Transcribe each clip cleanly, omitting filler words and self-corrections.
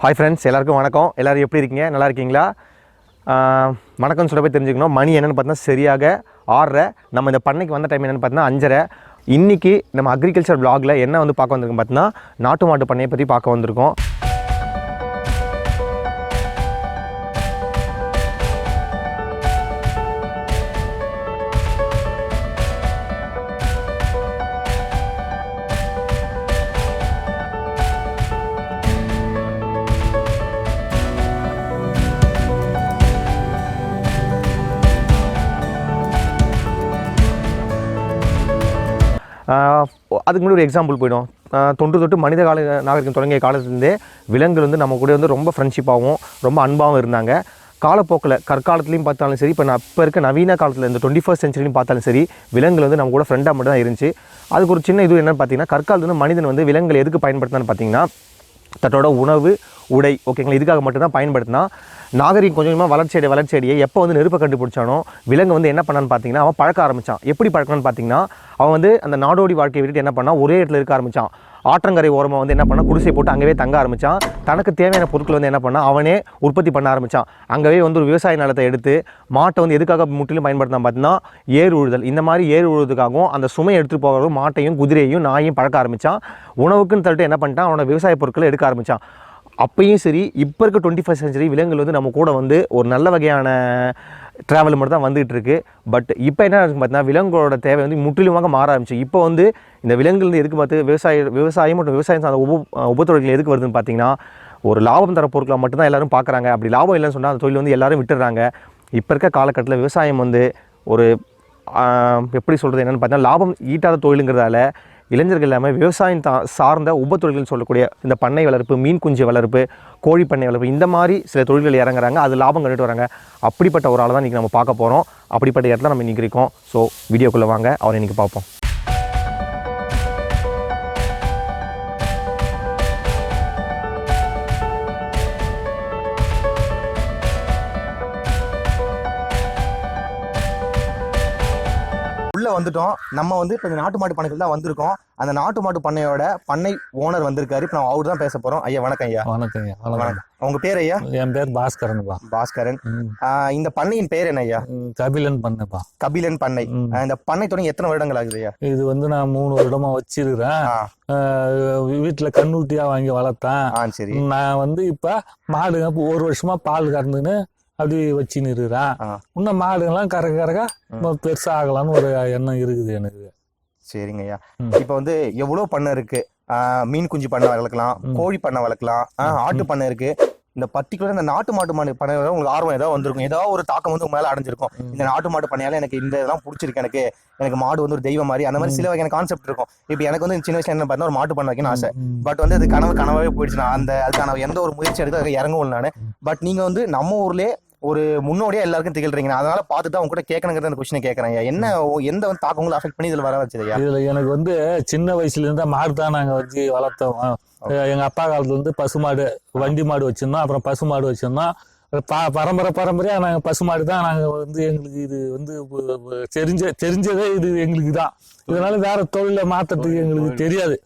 Hi friends, எல்லாருக்கும் வணக்கம். எல்லோரும் எப்படி இருக்கீங்க? நல்லா இருக்கீங்களா? வணக்கம்னு சொல்ல போய் தெரிஞ்சுக்கணும். மணி என்னென்னு பார்த்தீங்கன்னா சரியாக 6:30. நம்ம இந்த பண்ணைக்கு வந்த டைம் என்னென்னு பார்த்தீங்கன்னா 5:30. இன்றைக்கி நம்ம அக்ரிகல்ச்சர் வ்ளாகில் என்ன வந்து பார்க்க வந்திருக்கோம் பார்த்தீங்கன்னா நாட்டு மாட்டு பண்ணையை பற்றி பார்க்க வந்திருக்கோம். அதுக்கு முன்னாடி ஒரு எக்ஸாம்பிள் போய்டும். தொன்று மனித நாகரிகம் தொடங்கிய காலத்துலேருந்தே விலங்குகள் வந்து நம்ம கூட வந்து ரொம்ப ஃப்ரெண்ட்ஷிப்பாகவும் ரொம்ப அன்பாகவும் இருந்தாங்க. காலப்போக்கில் கற்காலத்துலேயும் பார்த்தாலும் சரி, இப்போ இருக்க நவீன காலத்தில் இந்த 21st சென்ச்சுரியும் பார்த்தாலும் சரி, விலங்குகள் வந்து நம்ம கூட ஃப்ரெண்டாக மட்டும் தான் இருந்துச்சு. அதுக்கு ஒரு சின்ன இது என்னென்னு பார்த்தீங்கன்னா, கற்காலத்தில் வந்து மனிதன் வந்து விலங்குகள் எதுக்கு பயன்படுத்தினான்னு பார்த்தீங்கன்னா தன்னோட உணவு, உடை, ஓகேங்களா, இதுக்காக மட்டும்தான் பயன்படுத்தினா. நாகரிகம் கொஞ்சம் கொஞ்சமாக வளர்ச்சியடையே எப்போ வந்து நெருப்பை கண்டுபிடிச்சானோ விலங்கு வந்து என்ன பண்ணான்னு பார்த்தீங்கன்னா அவன் பழக்க ஆரம்பித்தான். எப்படி பழக்கணும்னு பார்த்தீங்கன்னா, அவன் வந்து அந்த நாடோடி வாழ்க்கையை விட்டுட்டு என்ன பண்ணால் ஒரே இடத்துல இருக்க ஆரம்பித்தான். ஆற்றங்கரை ஓரமாக வந்து என்ன பண்ணால் குடிசை போட்டு அங்கேயே தங்க ஆரம்பித்தான். தனக்கு தேவையான பொருட்கள் வந்து என்ன பண்ணால் அவனே உற்பத்தி பண்ண ஆரம்பித்தான். அங்கேயே வந்து ஒரு விவசாய நிலத்தை எடுத்து மாட்டை வந்து எதுக்காக முற்றிலும் பயன்படுத்தினா பார்த்தீங்கன்னா ஏர் உழுதல். இந்த மாதிரி ஏர் உழுவதுக்காகவும் அந்த சுமையை எடுத்துகிட்டு போகிறதும் மாட்டையும் குதிரையும் நாயையும் பழக்க ஆரம்பித்தான். உணவுக்குன்னு தள்ளிட்டு என்ன பண்ணிட்டான், அவனோட விவசாய பொருட்களை எடுக்க ஆரம்பித்தான். அப்பையும் சரி, இப்போ இருக்க 21st சென்ச்சுரி விலங்குகள் வந்து நம்ம கூட வந்து ஒரு நல்ல வகையான ட்ராவல் மட்டும் தான் வந்துகிட்டு இருக்குது. பட் இப்போ என்ன இருக்குது பார்த்தீங்கன்னா, விலங்குகளோட தேவை வந்து முற்றிலுமாக மாற ஆரம்பிச்சு. இப்போ வந்து இந்த விலங்குகள் வந்து எதுக்கு பார்த்து விவசாயம் மற்றும் விவசாயம் சார்ந்த உபத்தொழில்கள் எதுக்கு வருதுன்னு பார்த்தீங்கன்னா, ஒரு லாபம் தர பொருட்களை மட்டும்தான் எல்லோரும் பார்க்குறாங்க. அப்படி லாபம் இல்லைன்னு சொன்னால் அந்த தொழில் வந்து எல்லோரும் விட்டுடுறாங்க. இப்போ இருக்க காலகட்டத்தில் விவசாயம் வந்து ஒரு எப்படி சொல்கிறது என்னென்னு பார்த்தீங்கன்னா லாபம் ஈட்டாத தொழிலுங்கிறதால இளைஞர்கள் எல்லாமே விவசாயம் சார்ந்த உபத்தொழில்கள் சொல்லக்கூடிய இந்த பண்ணை வளர்ப்பு, மீன் குஞ்சு வளர்ப்பு, கோழி பண்ணை வளர்ப்பு, இந்த மாதிரி சில தொழில்கள் இறங்குறாங்க. அது லாபம் கண்டுட்டு வராங்க. அப்படிப்பட்ட ஒரு ஆளை தான் இன்றைக்கி நம்ம பார்க்க போகிறோம். அப்படிப்பட்ட இடத்துல நம்ம இன்றைக்கி இருக்கோம். ஸோ வீடியோக்குள்ளே வாங்க, அவரை இன்றைக்கி பார்ப்போம். வந்துட்டோம். நம்ம வந்து இப்போ இந்த நாட்டு மாட்டு பண்ணைகள் தான் வந்திருக்கோம். அந்த நாட்டு மாட்டு பண்ணையோட பண்ணை ஓனர் வந்திருக்காரு. இப்போ நம்ம அவர் தான் பேச போறோம். ஐயா வணக்கம். ஐயா வணக்கம். வணக்கம். உங்க பேர் ஐயா? என் பேர் பாஸ்கரன். பாஸ்கரன். இந்த பண்ணையின் பேர் என்ன ஐயா? கபிலன் பண்ணைப்பா. கபிலன் பண்ணை. இந்த பண்ணை தொடங்கி எத்தனை வருடங்கள் ஆகுது ஐயா? இது வந்து நான் 3 வருடமா வச்சிருக்கிறேன். வீட்டுல கண்ணுட்டியா வாங்கி வளர்த்தேன். சரி. நான் வந்து இப்ப மாடுங்க 1 வருஷமா பால் கறந்துன்னு அப்படி வச்சுன்னு இருக்கிறேன். இன்னும் மாடுங்கெல்லாம் கறக்க பெருசா ஆகலான்னு ஒரு எண்ணம் இருக்குது எனக்கு. சரிங்க ஐயா. இப்ப வந்து எவ்வளவு பண்ணை இருக்கு? மீன் குஞ்சு பண்ணை வளர்க்கலாம், கோழி பண்ணை வளர்க்கலாம், ஆட்டு பண்ணை இருக்கு. இந்த பர்டிகுலர் இந்த நாட்டு மாட்டு பண்ணை உங்களுக்கு ஆர்வம் ஏதாவது வந்திருக்கும், ஏதாவது ஒரு தாக்கம் வந்து உங்க மேல அடைஞ்சிருக்கும். இந்த நாட்டு மாட்டு பண்ணையால எனக்கு இந்த இதெல்லாம் பிடிச்சிருக்கு, எனக்கு மாடு வந்து ஒரு தெய்வம் மாதிரி, அந்த மாதிரி சில வகையான கான்செப்ட் இருக்கும். இப்ப எனக்கு வந்து சின்ன வயசுல என்ன பார்த்தா ஒரு மாட்டு பண்ண வைக்கணும்னு ஆசை. பட் வந்து அது கனவாவே போயிடுச்சு. நான் அதுக்கான எந்த ஒரு முயற்சி எடுத்து அதுக்கு இறங்குவோம் நானு. பட் நீங்க வந்து நம்ம ஊர்லயே ஒரு முன்னோடியா எல்லாருக்கும் திகழ்றீங்க. அதனால பார்த்துட்டு அவங்க கூட கேட்கணுங்கிறத அந்த கொஸ்டினை கேட்கறேன். என்ன எந்த வந்து தாக்கங்களும் அஃபெக்ட் பண்ணி இதுல வர வச்சதையா? இதுல எனக்கு வந்து சின்ன வயசுல இருந்தா மாடு தான் நாங்க வச்சு வளர்த்தோம். எங்க அப்பா காலத்துல வந்து பசுமாடு, வண்டி மாடு வச்சிருந்தோம். அப்புறம் பசுமாடு வச்சிருந்தோம். பரம்பரையா நாங்க பசுமாடு தான். நாங்க வந்து எங்களுக்கு இது வந்து தெரிஞ்சதே இது எங்களுக்கு தான். இதனால வேற தொழில மாத்துறதுக்கு எங்களுக்கு தெரியாது.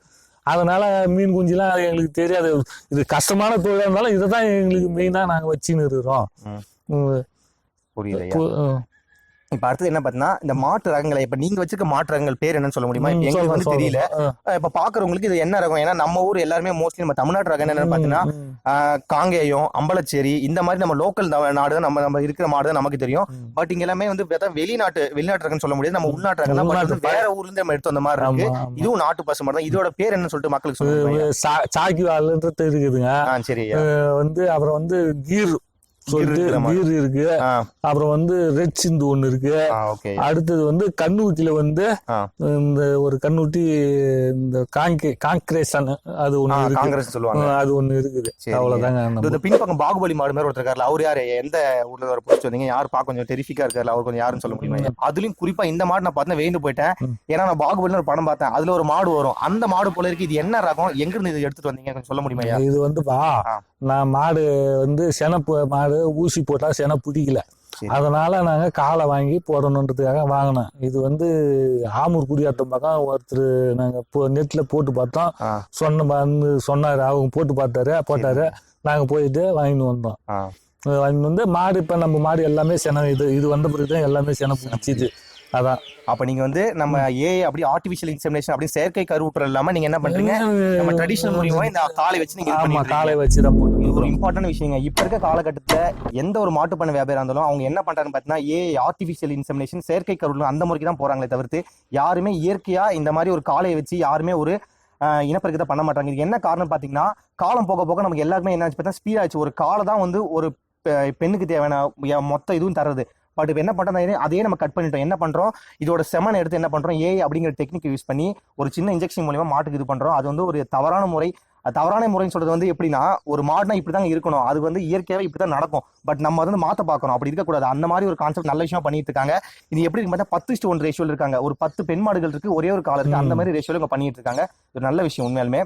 அதனால மீன் குஞ்சுலாம் எங்களுக்கு தெரியாது. இது கஷ்டமான தொழிலா இருந்தாலும் இதை தான் எங்களுக்கு மெயினா நாங்க வச்சுன்னு இருக்கிறோம். புரியுது. இப்ப அடுத்தது என்ன பார்த்தீங்கன்னா, இந்த மாட்டு ரகங்களை இப்ப நீங்க வச்சிருக்க மாட்டு ரகங்கள் பேர் என்னன்னு சொல்ல முடியுமா? எங்களுக்கு வந்து தெரியல. இப்ப பாக்குறவங்களுக்கு இது என்ன ரகம்? ஏன்னா நம்ம ஊர் எல்லாருமே மோஸ்ட்லி நம்ம தமிழ்நாட்டு ரகம் என்னன்னு பாத்தீங்கன்னா காங்கேயம், அம்பலச்சேரி, இந்த மாதிரி நம்ம லோக்கல் நாடு நம்ம இருக்கிற மாடு தான் நமக்கு தெரியும். பட் இங்க எல்லாமே வந்து வெளிநாட்டு ரகம்னு சொல்ல முடியாது. நம்ம உள்நாட்டு ரகம் தான். வேற ஊர்ல இருந்து நம்ம எடுத்து வந்த மாதிரி இருக்கு. இதுவும் நாட்டு பசு மாதிரி தான். இதோட பேர் என்னன்னு சொல்லிட்டு மக்களுக்கு சொல்லுங்க. சாக்கிவால்ன்றது இருக்குதுங்க. சரி. வந்து அப்புறம் வந்து கீர் இருக்கு. அப்புறம் வந்து ரெட் சிந்து ஒண்ணு இருக்கு. அடுத்தது வந்து கண்ணூட்டில வந்து இந்த ஒரு கண்ணூட்டி இந்த காங்கிரேசன் அது ஒண்ணு இருக்கு. அது ஒண்ணு இருக்குது. அவ்வளவுதாங்க. இந்த பின்பக்கம் பாகுபலி மாடு மாதிரி ஒருத்தர் இருக்காரு. அவர் யாரு? எந்த ஊர்ல வர பிடிச்சி வந்தீங்க? யாரு பா கொஞ்சம் டெரிஃபிக்கா இருக்காரு? அவர் கொஞ்சம் யாருன்னு சொல்ல முடியுமா? அதுலயும் குறிப்பா இந்த மாடு நான் பார்த்தேன், வேண்டு போயிட்டேன். ஏன்னா நான் பாகுபலி ஒரு படம் பார்த்தேன். அதுல ஒரு மாடு வரும். அந்த மாடு போல இருக்கு. இது என்ன ரகம்? எங்க இருந்து இது எடுத்துட்டு வந்தீங்க கொஞ்சம் சொல்ல முடியுமா? இது வந்துப்பா, நான் மாடு வந்து செனப்பு மாடு ஊசி போட்டா சென பிடிக்கல. அதனால நாங்க காளை வாங்கி போடணுன்றதுக்காக வாங்கினோம். இது வந்து ஆமூர் குடியாத்தம் பக்கம் ஒருத்தர் நாங்க நெட்ல போட்டு பார்த்தோம். சொன்னாரு, அவங்க போட்டாரு. நாங்க போயிட்டு வாங்கிட்டு வந்தோம். வாங்கிட்டு வந்து மாடு இப்ப நம்ம மாடு எல்லாமே இது வந்த பிறகுதான் எல்லாமே சென பிடிச்சிது. அதான். அப்ப நீங்க வந்து நம்ம அப்படி ஆர்டிபிஷியல் இன்செமினேஷன் அப்படி செயற்கை கருவுற்றம் இல்லாம நீங்க என்ன பண்றீங்க, நம்ம ட்ரெடிஷனல் முறையா இந்த காளை வச்சு நீங்க காளை வச்சு தான் போட்டு. இது ஒரு இம்பார்ட்டன்ட் விஷயங்க. இப்ப இருக்க காலகட்டத்துல எந்த ஒரு மாட்டு பண்ண வியாபாரம் இருந்தாலும் அவங்க என்ன பண்றாங்கன்னு பாத்தீங்கன்னா ஆர்டிபிஷியல் இன்செமினேஷன் செயற்கை கருவுற்றம் அந்த முறைக்கு தான் போறாங்களே தவிர்த்து யாருமே இயற்கையா இந்த மாதிரி ஒரு காளையை வச்சு யாருமே ஒரு இனப்பெருக்கத்தை பண்ண மாட்டாங்க. இது என்ன காரணம் பாத்தீங்கன்னா காலம் போக போக நமக்கு எல்லாருமே என்ன ஆச்சு ஸ்பீட் ஆச்சு. ஒரு காளை தான் வந்து ஒரு பெண்ணுக்கு தேவையான மொத்த இதுவும் தர்றது. பட் இப்போ என்ன பண்ணுறோம், அதையே நம்ம கட் பண்ணிட்டோம். என்ன பண்ணுறோம், இதோட செமனை எடுத்து என்ன பண்ணுறோம், அப்படிங்கிற டெக்னிக் யூஸ் பண்ணி ஒரு சின்ன இன்ஜெக்ஷன் மூலியமா மாட்டுக்கு இது பண்ணுறோம். அது வந்து ஒரு தவறான முறைன்னு சொல்றது வந்து எப்படின்னா, ஒரு மாடுனா இப்படி தான் இருக்கணும், அது வந்து இயற்கையாகவே இப்படி தான் நடக்கும். பட் நம்ம வந்து மாற்ற பார்க்கணும், அப்படி இருக்கக்கூடாது. அந்த மாதிரி ஒரு கான்செப்ட் நல்ல விஷயம் பண்ணிட்டு இருக்காங்க. இது எப்படி இருக்கு பார்த்தா 10:1 ரேஷியோல இருக்காங்க. ஒரு 10 பெண் மாடுகள் இருக்கு, ஒரே ஒரு காலை இருக்கு. அந்த மாதிரி ரேஷியோல இங்க பண்ணிட்டு இருக்காங்க. ஒரு நல்ல விஷயம் உண்மையாலுமே.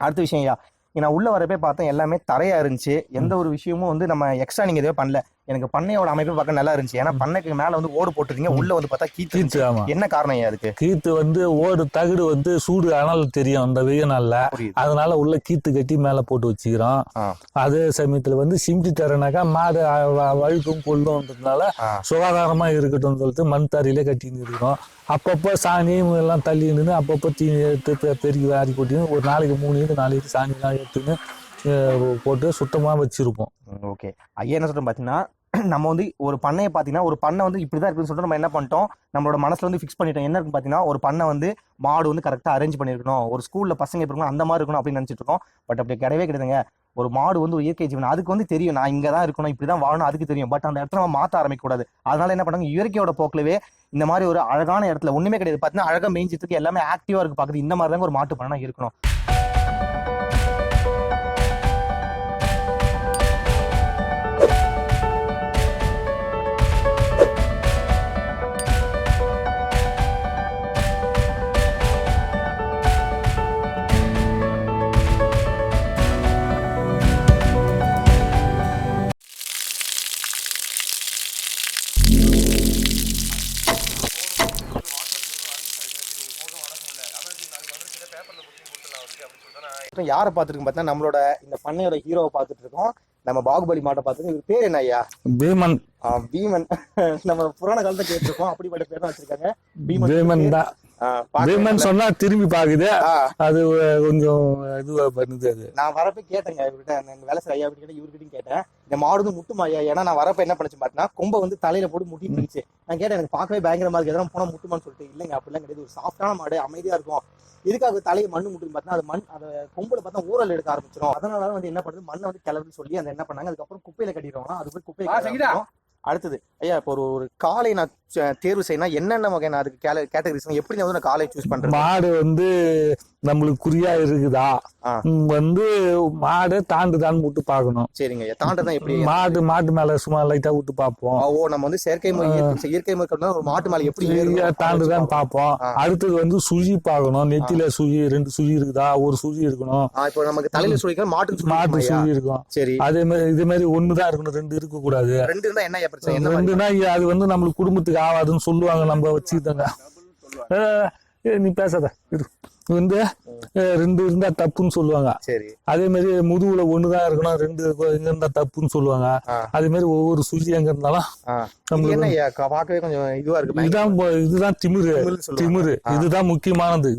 அடுத்த விஷயம் நான் உள்ள வரப்பே பார்த்தேன், எல்லாமே தரையா இருந்துச்சு. எந்த ஒரு விஷயமும் வந்து நம்ம எக்ஸ்ட்ரா நீங்க எதுவும் பண்ணல. எனக்கு பண்ணையோட அமைப்பு பார்க்க நல்லா இருந்துச்சு. ஏன்னா பண்ணைக்கு மேல வந்து ஓடு போட்டுருக்கீங்க, உள்ள வந்து பார்த்தா கீத்து. என்ன காரணம் அதுக்கு? கீத்து வந்து ஓடு தகுடு வந்து சூடு அனல் தெரியும் அந்த வெயில் நாள்ல, அதனால உள்ள கீத்து கட்டி மேல போட்டு வச்சுக்கிறோம். அதே சமயத்துல வந்து சிமிட்டி தரனாக்கா மாடு வழுக்கும் கொள்ளும்ன்றதுனால சுகாதாரமா இருக்கட்டும் சொல்லிட்டு மண் தரையிலே கட்டின்னு இருக்கோம். அப்பப்போ சாணியும் எல்லாம் தள்ளி நின்று அப்பப்போ தீனி எடுத்து பெருக்கி வாரி கொட்டின்னு ஒரு நாளைக்கு 3 நாளைக்கு சாணிலாம் எடுத்துன்னு போட்டு சுத்தமா வச்சிருப்போம். ஓகே, ஐயா என்ன சொல்றோம் பாத்தீங்கன்னா, நம்ம வந்து ஒரு பண்ணையை பார்த்தீங்கன்னா ஒரு பண்ணை வந்து இப்படிதான் இருக்குன்னு சொல்லிட்டு நம்ம என்ன பண்ணிட்டோம், நம்மளோட மனசுல வந்து ஃபிக்ஸ் பண்ணிட்டோம். என்ன இருக்குன்னு பார்த்தீங்கன்னா, ஒரு பண்ணை வந்து மாடு வந்து கரெக்டாக அரேஞ்ச் பண்ணிருக்கணும், ஒரு ஸ்கூல்ல பசங்க இருக்கணும் அந்த மாதிரி இருக்கணும் அப்படின்னு நினைச்சிட்டு இருக்கோம். பட் அப்படி கிடையவே கிடையாதுங்க. ஒரு மாடு வந்து ஒரு இயற்கை ஜீவன், அதுக்கு வந்து தெரியும் நான் இங்கே தான் இருக்கணும், இப்படி தான் வாழணும், அதுக்கு தெரியும். பட் அந்த இடத்துல நம்ம மாற்ற ஆரம்பிக்க கூடாது. அதனால என்ன பண்ணாங்க, இயற்கையோட போக்கிலவே இந்த மாதிரி ஒரு அழகான இடத்துல ஒண்ணுமே கிடையாது பார்த்தீங்கன்னா, அழகாக மேய்ஞ்சிட்டு எல்லாமே ஆக்டிவா இருக்கு பார்க்குறது. இந்த மாதிரி தாங்க ஒரு மாட்டு பண்ணை இருக்கணும். யாரை பார்த்துருக்கு பார்த்தா நம்மளோட இந்த பண்ணையோட ஹீரோவை பார்த்துட்டு இருக்கோம். நம்ம பாகுபலி மாட்டை பார்த்துட்டு, இது பேர் என்ன ஐயா? பீமன். பீமன். நம்ம புராண காலத்தை கேட்டிருக்கோம், அப்படிப்பட்ட பேர் தான் வச்சிருக்காங்க. பீமன் தான். பீமன் சொன்னா திரும்பி பாக்குது, அது கொஞ்சம் இதுவா பண்ணுது. அது நான் வரப்ப கேட்டேங்க இவர்கிட்ட, வேலை செய்ய ஐயா கிட்ட இவர்கிட்டையும் கேட்டேன், இந்த மாடு முட்டுமா ஐயா? ஏன்னா நான் வரப்ப என்ன பண்ணிச்சு பார்த்தீங்கன்னா, கொம்பை வந்து தலையில போட்டு முட்டிட்டு இருந்துச்சு. நான் கேட்டேன், எனக்கு பார்க்கவே பயங்கரமா இருக்கு, எதனா போனா முட்டுமான்னு சொல்லிட்டு. இல்லைங்க அப்படிலாம் கிடையாது, ஒரு சாஃப்டான மாடு, அமைதியா இருக்கும். இதுக்காக தலையை மண்ணு முட்டுன்னு பார்த்தா அது அதை கொம்புல பார்த்தா ஊரல் எடுக்க ஆரம்பிச்சிடும். அதனால வந்து என்ன பண்ணுது, மண்ணை வந்து கிளறுன்னு சொல்லி அந்த என்ன பண்ணாங்க, அதுக்கப்புறம் குப்பையில கட்டிடுவாங்க. அது போய் குப்பையில. அடுத்தது ஐயா, இப்போ ஒரு காலை நான் தேர்வு செய்யணும், என்னென்ன வகை நான் அதுக்கு கேட்டகரிஸ் எப்படி வந்து நான் காலை சூஸ் பண்றேன்? மாடு வந்து நம்மளுக்கு குறியா இருக்குதா, வந்து மாடு தாண்டுதான் விட்டு பாக்கணும். சரிங்க, தாண்டுதான் எப்படி? மாட்டு மேல சும்மா லைட்டா விட்டு பாப்போம். ஓ, நம்ம வந்து செயற்கை இயற்கை முறை மாட்டு மேல எப்படி தாண்டுதான் பாப்போம். அடுத்தது வந்து சுழி பாக்கணும், நெத்தில சுழி 2 சுழி இருக்குதா, ஒரு சுழி இருக்கணும். இப்போ நமக்கு தலையில சுழிக்க மாட்டு சுழி இருக்கும். சரி, அதே மாதிரி இதே மாதிரி 1 தான் இருக்கணும், 2 இருக்க கூடாது. 2 இருந்தா என்ன பிரச்சனை? 2னா அது வந்து நம்மளுக்கு குடும்பத்துக்கு ஆகாதுன்னு சொல்லுவாங்க. நம்ம வச்சுக்கிட்டாங்க, நீ பேசாத வந்து 2 இருந்தா தப்புன்னு சொல்லுவாங்க. சரி, அதே மாதிரி முதுகுல 1 தான் இருக்கணும், 2 எங்க இருந்தா தப்புன்னு சொல்லுவாங்க. அதே மாதிரி ஒவ்வொரு சுழி எங்க இருந்தாலும் இதுதான் திமிரு, இதுதான் முக்கியமானது.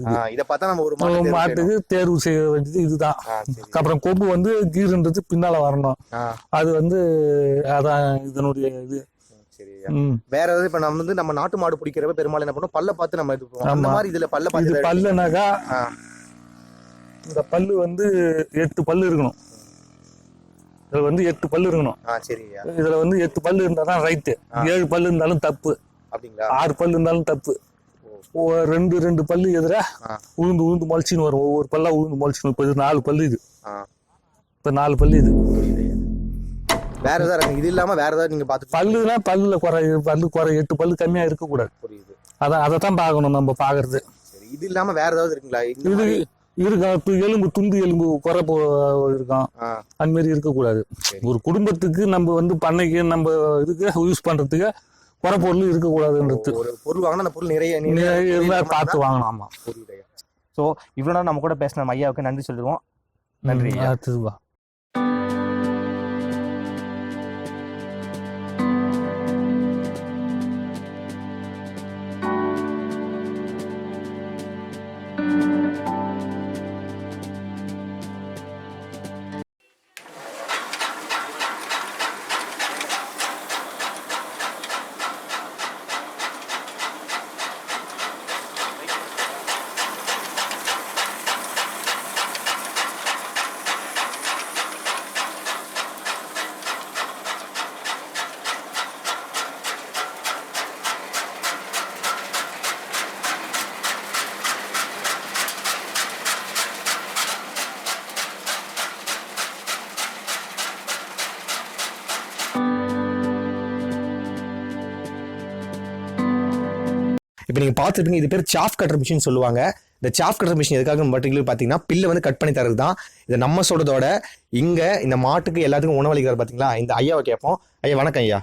மாட்டுக்கு தேர்வு செய்ய வேண்டியது இதுதான். அப்புறம் கொம்பு வந்து கீருன்றது பின்னால வரணும். அது வந்து அதான் இதனுடைய இது. வேற ஏதாவது இப்ப நம்ம வந்து நம்ம நாட்டு மாடு பிடிக்கிறப்ப பெரும்பாலும் என்ன பண்ணுவோம், பல்ல பார்த்து நம்ம இது பண்ணுவோம். அந்த மாதிரி இதுல பல்ல பார்த்து, பல்லுனாக்கா இந்த பல்லு வந்து 8 பல்லு இருக்கணும். இதுல வந்து 8 பல்லு இருக்கணும். சரியா, இதுல வந்து 8 பல்லு இருந்தாதான் ரைட்டு. 7 பல்லு இருந்தாலும் தப்பு. அப்படிங்களா? 6 பல்லு இருந்தாலும் தப்பு. 2 பல்லு எதிர உளுந்து முளைச்சின்னு வரும். ஒவ்வொரு பல்லா உளுந்து முளைச்சின்னு. இப்ப 4 பல்லு இது. இப்ப 4 பல்லு இது. வேற ஏதாவது இது இல்லாம வேற ஏதாவது நீங்க பாத்து? பல்லுனா பல்லுல குறை 8 பல்லு கம்மியா இருக்க கூடாது. புரியுது. அதான் அதைத்தான் பாக்கணும் நம்ம பாக்குறது. சரி, இது இல்லாம வேற ஏதாவது இருக்குங்களா? இருக்கான் எலும்பு துண்டு எலும்பு குறைப்பு இருக்கான். அந்த மாதிரி இருக்கக்கூடாது. ஒரு குடும்பத்துக்கு நம்ம வந்து பண்ணைக்கு நம்ம இதுக்கு யூஸ் பண்றதுக்கு குறைப்பொருள் இருக்கக்கூடாதுன்றது. ஒரு பொருள் வாங்கினா அந்த பொருள் நிறைய இருந்தா பார்த்து வாங்கணும். ஆமா. ஸோ இவ்வளோ நேரம் நம்ம கூட பேசின ஐயாவுக்கு நன்றி சொல்லிடுவோம். நன்றி. திருவா. இப்போ நீங்கள் பார்த்துருப்பீங்க, இது பேர் சாஃப் கட்டர் மிஷின் சொல்லுவாங்க. இந்த சாஃப் கட்டர் மிஷின் எதுக்காக பர்டிகுலர் பார்த்தீங்கன்னா பில்லை வந்து கட் பண்ணி தரது தான். இதை நம்ம சொல்றதோட இங்கே இந்த மாட்டுக்கு எல்லாத்துக்கும் உணவளிக்கிறார் பார்த்தீங்களா, இந்த ஐயாவை கேட்போம். ஐயா வணக்கம் ஐயா.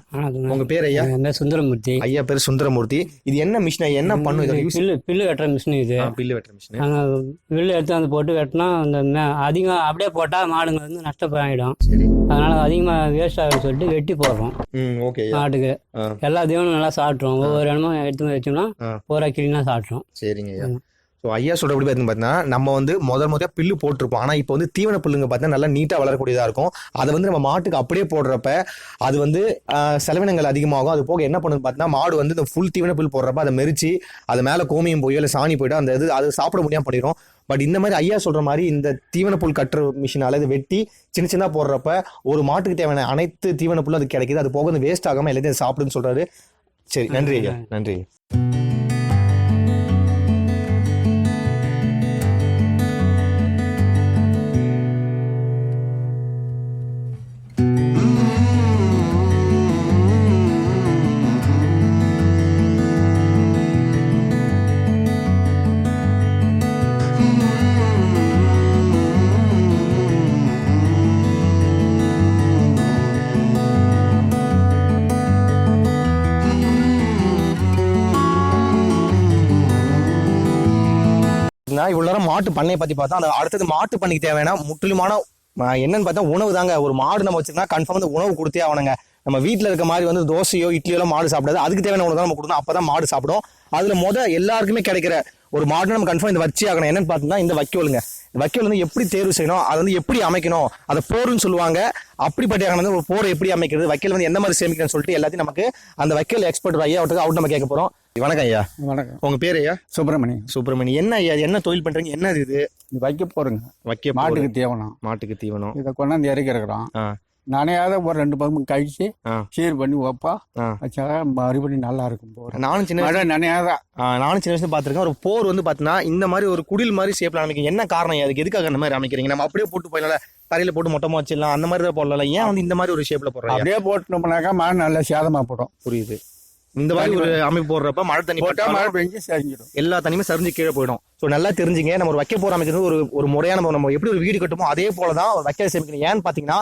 உங்க பேர் ஐயா? சுந்தரமூர்த்தி. ஐயா பேர் சுந்தரமூர்த்தி. இது என்ன மிஷின், என்ன பண்ணும்? பில்லு வெட்டுற மிஷின் இது. பில்லு வெட்டுற மிஷின். பில்லு எடுத்து வந்து போட்டு வெட்டினா அந்த அதிகம் அப்படியே போட்டால் மாடுங்க வந்து நஷ்டப்படாயிடும். அதனால அதிகமாக வேஸ்ட் ஆகுன்னு சொல்லிட்டு வெட்டி போடுறோம். ஓகே. மாட்டுக்கு எல்லா தீவனும் நல்லா சாப்பிட்றோம். ஒவ்வொரு இடமும் எடுத்து வச்சோம்னா பூரா கிளீனாக சாப்பிட்றோம். சரிங்க ஐயா. ஸோ ஐயா சொல்கிறபடி பார்த்தீங்கன்னா நம்ம வந்து முதல் பில்லு போட்டிருப்போம். ஆனால் இப்போ வந்து தீவன புல்லுங்க பார்த்தீங்கன்னா நல்லா நீட்டாக வளரக்கூடியதாக இருக்கும். அதை வந்து நம்ம மாட்டுக்கு அப்படியே போடுறப்ப அது வந்து செலவினங்கள் அதிகமாகும். அது போக என்ன பண்ணுது பார்த்தீங்கன்னா மாடு வந்து இந்த ஃபுல் தீவன புல் போடுறப்ப அதை மெரிச்சு அது மேலே கோமியம் போய் இல்லை சாணி போய்ட்டு அந்த இது அது சாப்பிட முடியாமல் பண்ணிடும். பட் இந்த மாதிரி ஐயா சொல்கிற மாதிரி இந்த தீவன புல் கட்டுற மிஷினால் இது வெட்டி சின்ன சின்னதாக போடுறப்ப ஒரு மாட்டுக்கு தேவையான அனைத்து தீவன புல்லும் அது கிடைக்குது. அது போக வந்து வேஸ்ட் ஆகாமல் எல்லாத்தையும் சாப்பிடுன்னு சொல்கிறாரு. சரி, நன்றி ஐயா. நன்றி. இவ்வளவு நேரம் மாட்டு பண்ணையை பத்தி பார்த்தா அந்த அடுத்தது மாட்டு பண்ணைக்கு தேவையான முற்றிலுமான என்னன்னு பார்த்தா உணவு தாங்க. ஒரு மாடு நம்ம வச்சிருந்தா கன்ஃபார்ம் வந்து உணவு கொடுத்தே ஆகணுங்க. நம்ம வீட்டில் இருக்க மாதிரி வந்து தோசையோ இட்லியோ மாடு சாப்பிடாது. அதுக்கு தேவையான உணவு தான் நம்ம கொடுக்கணும். அப்பதான் மாடு சாப்பிடும். அதுல எல்லாருக்குமே கிடைக்கிற ஒரு மாடு நம்ம கன்ஃபார்ம் இந்த வச்சு ஆகணும். என்னன்னு பார்த்தீங்கன்னா இந்த வைக்கோலுங்க. வைக்கோல் வந்து எப்படி தேர்வு செய்யணும், அதை வந்து எப்படி அமைக்கணும், அதை போர்னு சொல்லுவாங்க. அப்படிப்பட்ட வந்து ஒரு போரை எப்படி அமைக்கிறது, வைக்கல் வந்து எந்த மாதிரி சேமிக்கணும்னு சொல்லிட்டு எல்லாத்தையும் நமக்கு அந்த வைக்கல் எக்ஸ்பர்ட் ஐயா அவுட் நம்ம கேட்க போறோம். வணக்கம் ஐயா. வணக்கம். உங்க பேர் ஐயா? சுப்பிரமணியம். சுப்பிரமணியம். என்ன ஐயா என்ன தொழில் பண்றீங்க? என்ன இது? வைக்க போறேங்க. வைக்க மாட்டுக்கு தீவனம். மாட்டுக்கு தீவனம். இதை கொண்டாந்து இறக்கிறோம். நானேயாவது ஒரு 2 பக்கம் கழிச்சு சீர் பண்ணி வைப்பா வச்சா மறுபடியும் நல்லா இருக்கும். போர் நானும் சின்ன வயசுல பாத்துருக்கேன். ஒரு போர் வந்து பாத்தீங்கன்னா இந்த மாதிரி ஒரு குடில் மாதிரி ஷேப்ல அமைக்க என்ன காரணம்? அதுக்கு எதுக்காக அந்த மாதிரி அமைக்கிறீங்க? நம்ம அப்படியே போட்டு போயிடல, தரையில போட்டு மொட்டமா வச்சிடலாம், அந்த மாதிரி தான் போடலாம். ஏன் வந்து இந்த மாதிரி ஒரு ஷேப்ல போடுறோம்? அப்படியே போட்டோம்னாக்கா மாடு நல்லா சேதமா போடும். புரியுது. இந்த மாதிரி ஒரு அமைப்பு போடுறப்ப மழை தண்ணி போட்டா மழை பெஞ்சு சரிஞ்சிடும். எல்லா தண்ணியுமே சரிஞ்சு கீழே போயிடும். ஸோ நல்லா தெரிஞ்சுங்க, நம்ம ஒரு வைக்க போற அமைக்கிறது ஒரு முறையான நம்ம எப்படி ஒரு வீடு கட்டுமோ அதே போலதான் வைக்கல் சேமிக்கணும். ஏன்னு பாத்தீங்கன்னா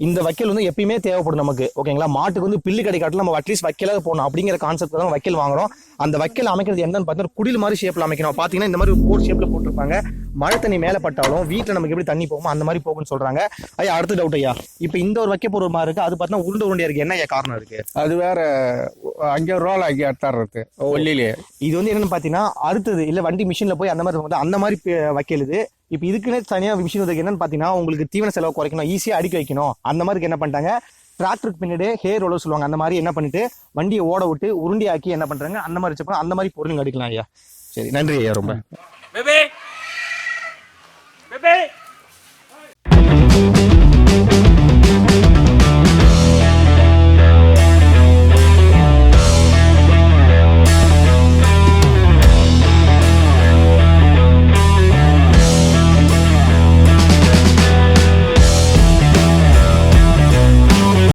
இந்த வைக்கல் வந்து எப்பயுமே தேவைப்படும் நமக்கு. ஓகேங்களா? மாட்டுக்கு வந்து பில்லு கிடைக்காட்டில் நம்ம அட்லீஸ்ட் வைக்கலாக போகணும் அப்படிங்கிற கான்செப்ட் தான் வைக்கல் வாங்குறோம். அந்த வைக்கல் அமைக்கிறது என்னன்னு பார்த்தீங்கன்னா குடில் மாதிரி ஷேப்ல அமைக்கணும். பாத்தீங்கன்னா இந்த மாதிரி போர் ஷேப்ல போட்டிருப்பாங்க. மழை தண்ணி மேலே பட்டாலும் வீட்டில் நமக்கு எப்படி தண்ணி போகுமோ அந்த மாதிரி போகும்னு சொல்றாங்க. ஐயா அடுத்த டவுட் ஐயா, இப்போ இந்த ஒரு வைக்க போற மாதிரி இருக்கு, அது பார்த்தீங்கன்னா உருண்டையா இருக்கு. என்ன காரணம் இருக்கு? அது வேற அங்கே ரோல் ஆகி அட்டாடுறது ஒல்லிலே. இது வந்து என்னன்னு பாத்தீங்கன்னா அடுத்தது இல்ல வண்டி மிஷின்ல போய் அந்த மாதிரி வைக்கலுது. இப்போ இதுக்குன்னே தனியாக மிஷின் வந்து என்னன்னு பார்த்தீங்கன்னா உங்களுக்கு தீவன செலவு குறைக்கணும், ஈஸியாக அடுக்கி வைக்கணும். அந்த மாதிரி என்ன பண்ணிட்டாங்க, டிராக்டருக்கு பின்னாடி ஹேர் ரோலர் சொல்லுவாங்க, அந்த மாதிரி என்ன பண்ணிட்டு வண்டியை ஓட விட்டு உருண்டி ஆக்கி என்ன பண்றாங்க அந்த மாதிரி வச்சப்போ அந்த மாதிரி பொருளுங்க அடிக்கலாம் ஐயா. சரி, நன்றி ஐயா. ரொம்ப